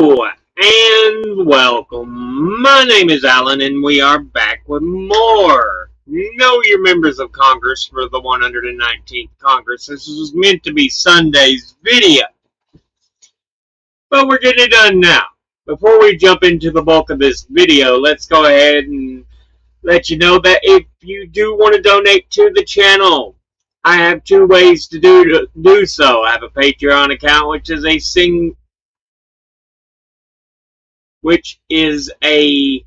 Hello and welcome. My name is Alan and we are back with more. Know your members of Congress for the 119th Congress. This was meant to be Sunday's video, but we're getting it done now. Before we jump into the bulk of this video, let's go ahead and let you know that if you do want to donate to the channel, I have two ways to do so. I have a Patreon account, which is a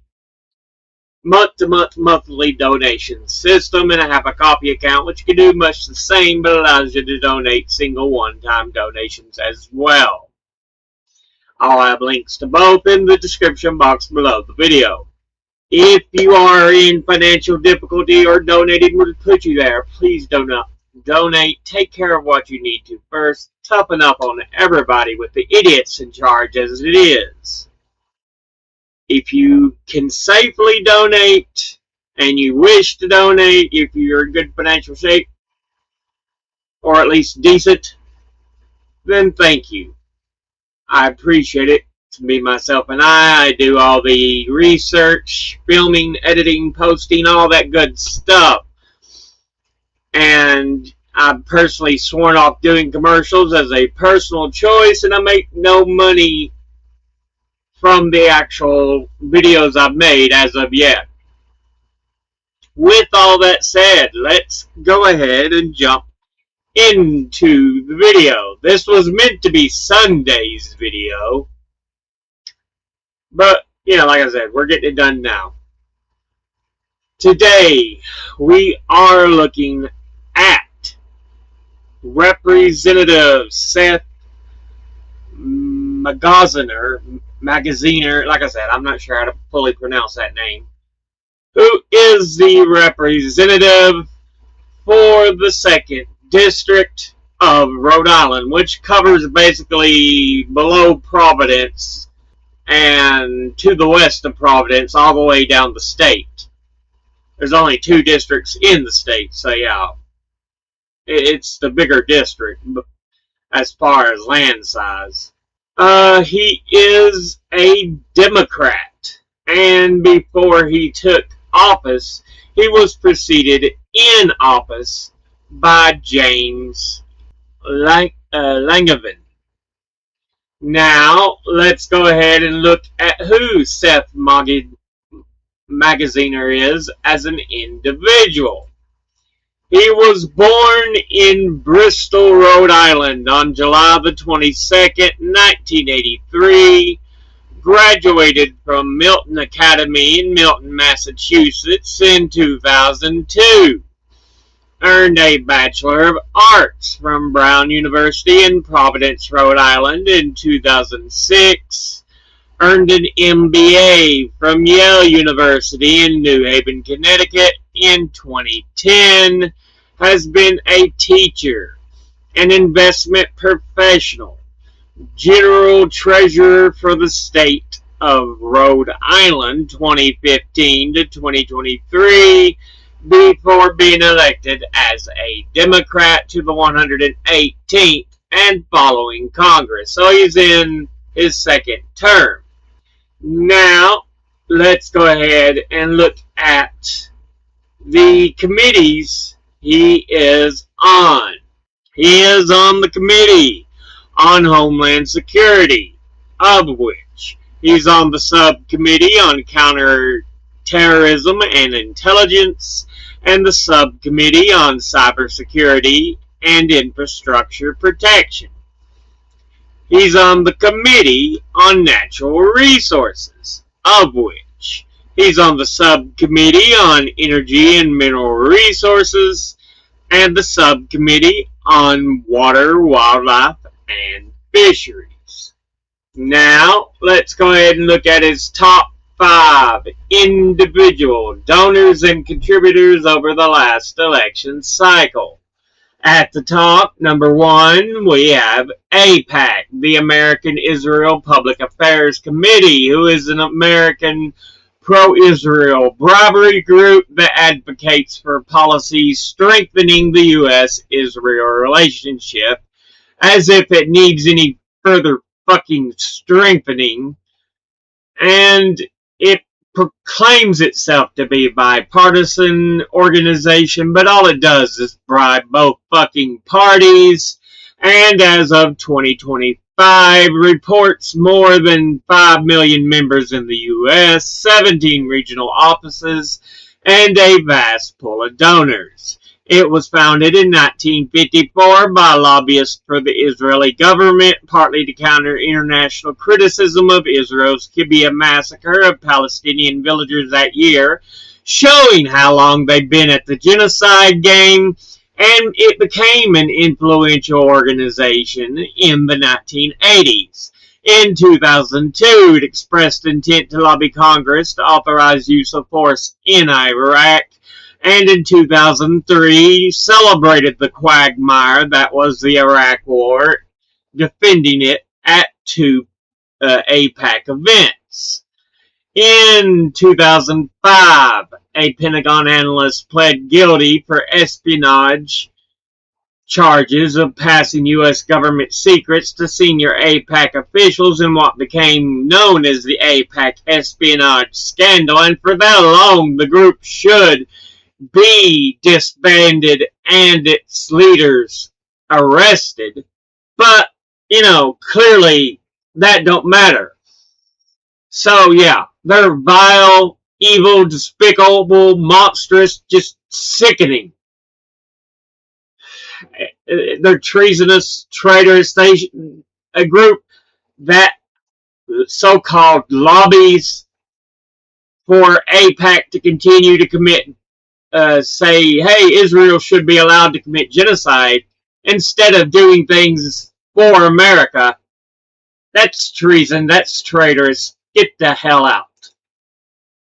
monthly donation system, and I have a coffee account which can do much the same but allows you to donate single one-time donations as well. I'll have links to both in the description box below the video. If you are in financial difficulty or donating would put you there, please donate. Take care of what you need to first. Toughen up on everybody with the idiots in charge as it is. If you can safely donate and you wish to donate, if you're in good financial shape, or at least decent, then thank you. I appreciate it. To me, myself, and I do all the research, filming, editing, posting, all that good stuff. And I've personally sworn off doing commercials as a personal choice, and I make no money from the actual videos I've made as of yet. With all that said, let's go ahead and jump into the video. This was meant to be Sunday's video, but, like I said, we're getting it done now. Today, we are looking at Representative Seth Magaziner, like I said, I'm not sure how to fully pronounce that name, who is the representative for the 2nd District of Rhode Island, which covers basically below Providence and to the west of Providence all the way down the state. There's only 2 districts in the state, so yeah, it's the bigger district as far as land size. He is a Democrat, and before he took office, he was preceded in office by James Langevin. Now, let's go ahead and look at who Seth Magaziner is as an individual. He was born in Bristol, Rhode Island on July the 22nd, 1983. Graduated from Milton Academy in Milton, Massachusetts in 2002. Earned a Bachelor of Arts from Brown University in Providence, Rhode Island in 2006. Earned an MBA from Yale University in New Haven, Connecticut in 2010. Has been a teacher, an investment professional, general treasurer for the state of Rhode Island 2015 to 2023 before being elected as a Democrat to the 118th and following Congress. So he's in his 2nd term. Now, let's go ahead and look at the committees he is on. He is on the Committee on Homeland Security, of which he's on the Subcommittee on Counterterrorism and Intelligence, and the Subcommittee on Cybersecurity and Infrastructure Protection. He's on the Committee on Natural Resources, of which he's on the Subcommittee on Energy and Mineral Resources and the Subcommittee on Water, Wildlife, and Fisheries. Now, let's go ahead and look at his top 5 individual donors and contributors over the last election cycle. At the top, number 1, we have AIPAC, the American Israel Public Affairs Committee, who is an American pro-Israel bribery group that advocates for policies strengthening the U.S.-Israel relationship, as if it needs any further fucking strengthening, and it proclaims itself to be a bipartisan organization, but all it does is bribe both fucking parties, and as of 2025, reports more than 5 million members in the US, 17 regional offices, and a vast pool of donors. It was founded in 1954 by lobbyists for the Israeli government, partly to counter international criticism of Israel's Kibbutz massacre of Palestinian villagers that year, showing how long they'd been at the genocide game, and it became an influential organization in the 1980s. In 2002, it expressed intent to lobby Congress to authorize use of force in Iraq, and in 2003 celebrated the quagmire that was the Iraq War, defending it at two AIPAC events. In 2005, a Pentagon analyst pled guilty for espionage charges of passing U.S. government secrets to senior AIPAC officials in what became known as the AIPAC espionage scandal, and for that alone, the group should be disbanded and its leaders arrested. But, clearly that don't matter. So yeah, they're vile, evil, despicable, monstrous, just sickening. They're treasonous, traitorous. A group that so-called lobbies for AIPAC to continue to commit say, hey, Israel should be allowed to commit genocide instead of doing things for America. That's treason. That's traitorous. Get the hell out.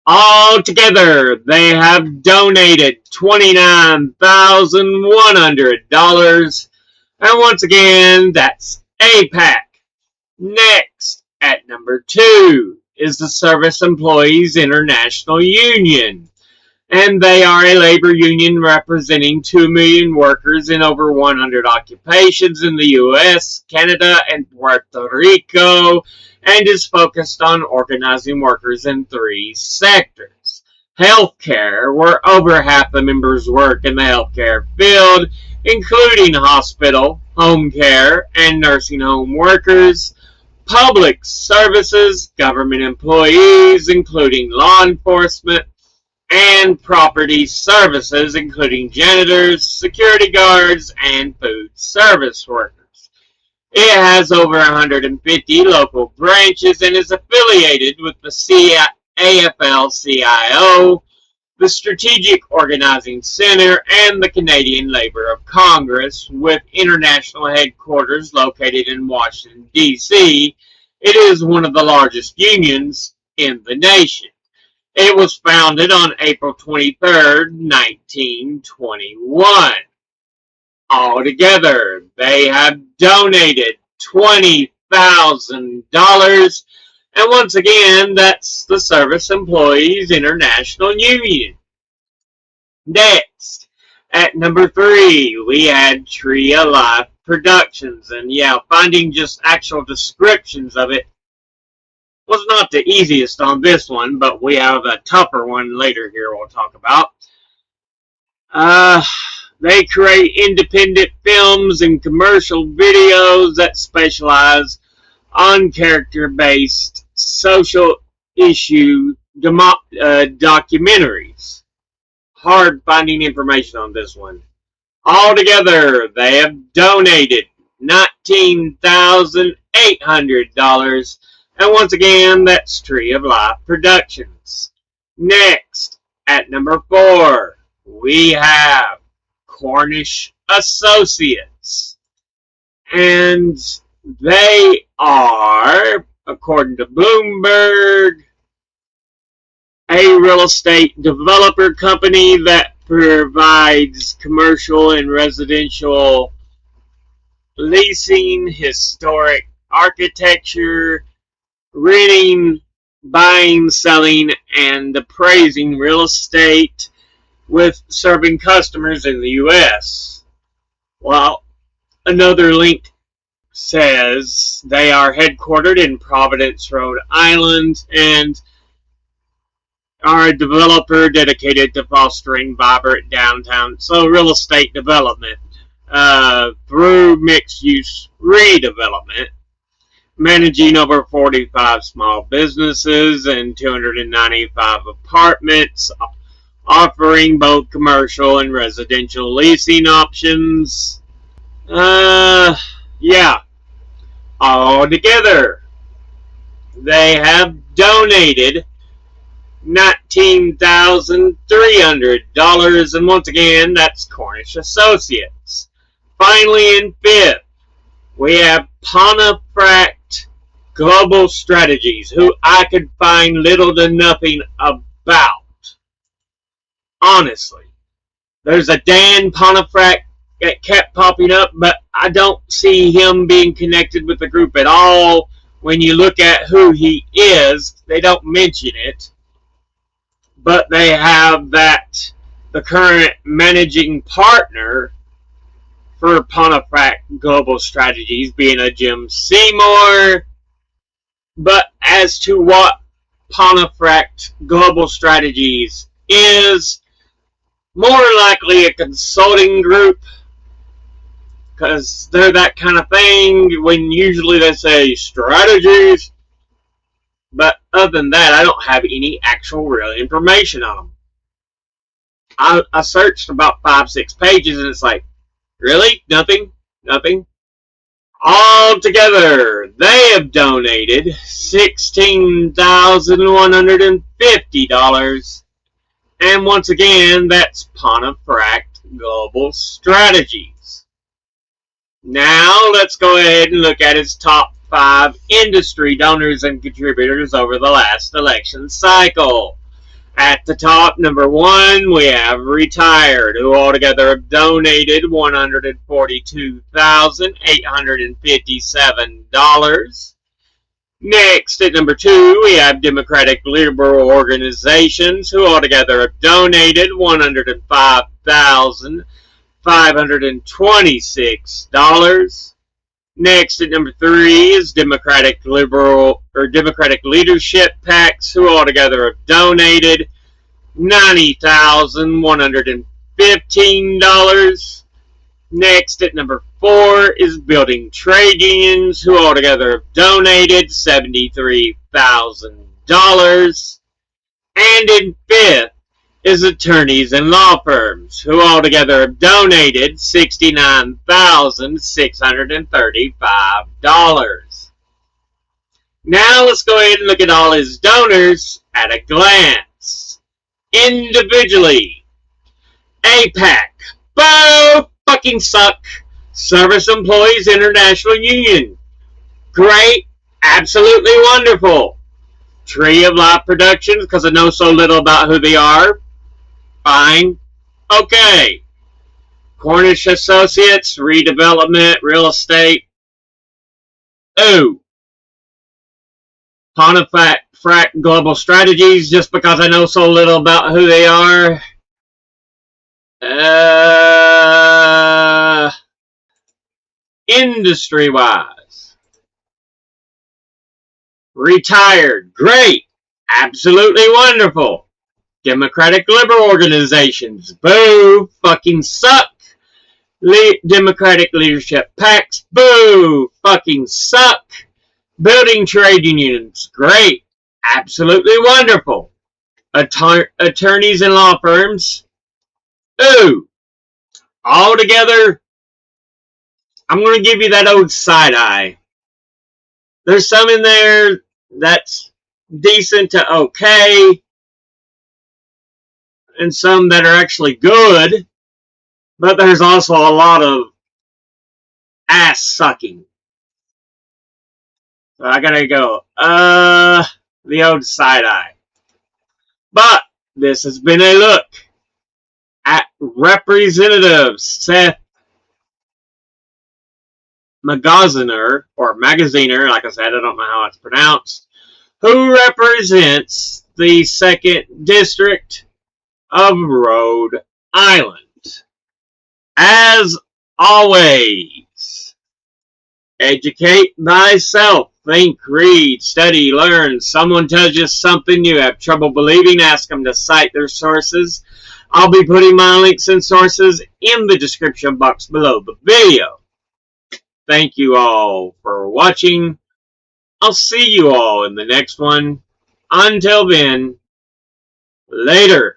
Altogether, they have donated $29,100. And once again, that's AIPAC. Next, at number 2, is the Service Employees International Union. And they are a labor union representing 2 million workers in over 100 occupations in the U.S., Canada, and Puerto Rico, and is focused on organizing workers in 3 sectors. Healthcare, where over half the members work in the healthcare field, including hospital, home care, and nursing home workers. Public services, government employees, including law enforcement, and property services, including janitors, security guards, and food service workers. It has over 150 local branches and is affiliated with the AFL-CIO, the Strategic Organizing Center, and the Canadian Labour of Congress, with international headquarters located in Washington, D.C. It is one of the largest unions in the nation. It was founded on April 23rd, 1921. Altogether, they have donated $20,000. And once again, that's the Service Employees International Union. Next, at number 3, we had Tree of Life Productions. And yeah, finding just actual descriptions of it was not the easiest on this one, but we have a tougher one later here we'll talk about. They create independent films and commercial videos that specialize on character-based social issue documentaries. Hard finding information on this one. Altogether, they have donated $19,800. And once again, that's Tree of Life Productions. Next, at number 4, we have Cornish Associates. And they are, according to Bloomberg, a real estate developer company that provides commercial and residential leasing, historic architecture, renting, buying, selling, and appraising real estate, with serving customers in the U.S. Well, another link says they are headquartered in Providence, Rhode Island, and are a developer dedicated to fostering vibrant downtown, so real estate development through mixed-use redevelopment, managing over 45 small businesses and 295 apartments, offering both commercial and residential leasing options. Yeah, all together, they have donated $19,300, and once again, that's Cornish Associates. Finally, in fifth, we have Pontifract Global Strategies, who I could find little to nothing about. Honestly, there's a Dan Pontifract that kept popping up, but I don't see him being connected with the group at all. When you look at who he is, they don't mention it. But they have that the current managing partner for Pontifract Global Strategies being a Jim Seymour. But as to what Pontifract Global Strategies is, more likely a consulting group, because they're that kind of thing when usually they say strategies. But other than that, I don't have any actual real information on them. I searched about 5-6 pages and it's like, really? Nothing? Nothing? Altogether, they have donated $16,150. And once again, that's Pontifract Global Strategies. Now, let's go ahead and look at his top 5 industry donors and contributors over the last election cycle. At the top, number 1, we have Retired, who altogether have donated $142,857. Next, at number 2, we have Democratic Liberal Organizations, who altogether have donated $105,526. Next, at number 3 is Democratic Leadership PACs, who altogether have donated $90,115. Next, at number 4 is Building Trade Unions, who altogether have donated $73,000. And in fifth is attorneys and law firms, who altogether have donated $69,635. Now let's go ahead and look at all his donors at a glance. Individually, APAC, both fucking suck. Service Employees International Union, great, absolutely wonderful. Tree of Life Productions, because I know so little about who they are, fine, okay. Cornish Associates, redevelopment, real estate, ooh. Pontifract Global Strategies, just because I know so little about who they are. Industry-wise, Retired, great, absolutely wonderful. Democratic Liberal Organizations, boo, fucking suck. Democratic Leadership PACs, boo, fucking suck. Building Trade Unions, great, absolutely wonderful. Attorneys and law firms, ooh. All together, I'm going to give you that old side eye. There's some in there that's decent to okay, and some that are actually good, but there's also a lot of ass sucking. So I gotta go, the old side eye. But this has been a look at Representative Seth Magaziner, or Magaziner, like I said, I don't know how it's pronounced, who represents the 2nd District of Rhode Island. As always, Educate thyself. Think, read, study, learn. Someone tells you something you have trouble believing, ask them to cite their sources. I'll be putting my links and sources in the description box below the video. Thank you all for watching. I'll see you all in the next one. Until then, later.